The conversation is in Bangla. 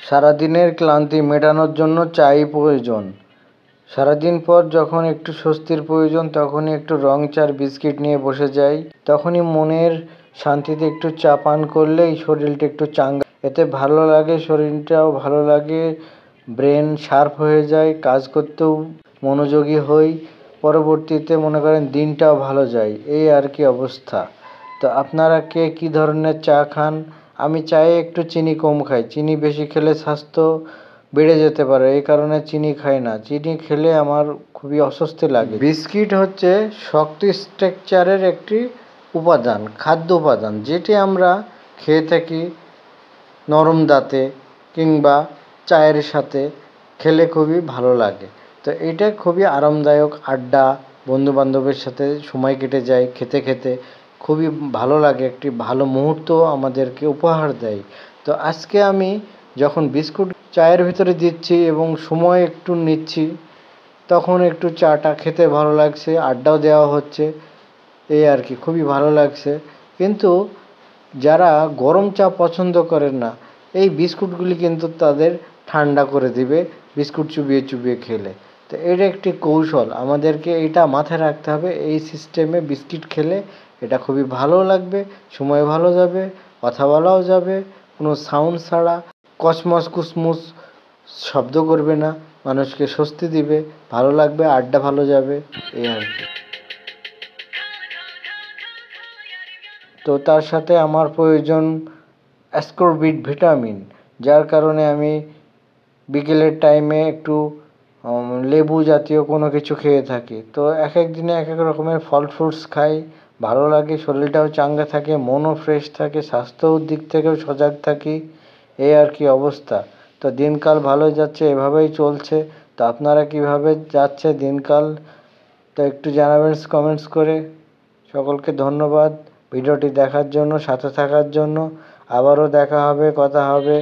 সারাদিনের ক্লান্তি মেটানোর জন্য চাই প্রয়োজন। সারাদিন পর যখন একটু স্বস্তির প্রয়োজন তখনই একটু রং চার বিস্কিট নিয়ে বসে যাই। তখনই মনের শান্তিতে একটু চা পান করলেই শরীরটা একটু চাঙ্গা, এতে ভালো লাগে, শরীরটাও ভালো লাগে, ব্রেন শার্প হয়ে যায়, কাজ করতেও মনোযোগী হই, পরবর্তীতে মনে করেন দিনটাও ভালো যায়, এই আর কি অবস্থা। তো আপনারা কে কী ধরনের চা খান? আমি চায়ে একটু চিনি কম খাই, চিনি বেশি খেলে স্বাস্থ্য বেড়ে যেতে পারে, এই কারণে চিনি খাই না। চিনি খেলে আমার খুবই অস্বস্তি লাগে। বিস্কিট হচ্ছে শক্ত স্ট্রাকচারের একটি উপাদান, খাদ্য উপাদান, যেটি আমরা খেয়ে থাকি নরম দাঁতে কিংবা চায়ের সাথে খেলে খুবই ভালো লাগে। তো এটা খুবই আরামদায়ক, আড্ডা বন্ধুবান্ধবের সাথে সময় কেটে যায় খেতে খেতে, খুবই ভালো লাগে, একটি ভালো মুহূর্ত আমাদেরকে উপহার দেয়। তো আজকে আমি যখন বিস্কুট চায়ের ভিতরে দিচ্ছি এবং সময় একটু নিচ্ছি, তখন একটু চাটা খেতে ভালো লাগছে, আড্ডাও দেওয়া হচ্ছে, এই আর কি, খুবই ভালো লাগছে। কিন্তু যারা গরম চা পছন্দ করেন না, এই বিস্কুটগুলি কিন্তু তাদের ঠান্ডা করে দিবে বিস্কুট চুবিয়ে চুবিয়ে খেলে। তো এটা একটি কৌশল, আমাদেরকে এটা মাথায় রাখতে হবে। এই সিস্টেমে বিস্কিট খেলে এটা খুবই ভালো লাগবে, সময় ভালো যাবে, কথা বলাও যাবে, কোনো সাউন্ড ছাড়া, কসমস কুসমুস শব্দ করবে না, মানুষকে স্বস্তি দিবে, ভালো লাগবে, আড্ডা ভালো যাবে, এই আর কি। তো তার সাথে আমার প্রয়োজন অ্যাসকরবিট ভিটামিন, যার কারণে আমি বিকেলের টাইমে একটু লেবু জাতীয় কোনো কিছু খেয়ে থাকি। তো এক এক দিনে এক এক রকমের ফল ফ্রুটস খাই, ভালো লাগে, শরীরটাও চাঙ্গা থাকে, মনও ফ্রেশ থাকে, স্বাস্থ্যর দিক থেকেও সজাগ থাকি, এই আর কি অবস্থা। তো দিনকাল ভালো যাচ্ছে, এভাবেই চলছে। তো আপনারা কীভাবে যাচ্ছে দিনকাল, তো একটু জানাবেন কমেন্টস করে। সকলকে ধন্যবাদ ভিডিওটি দেখার জন্য, সাথে থাকার জন্য। আবারও দেখা হবে, কথা হবে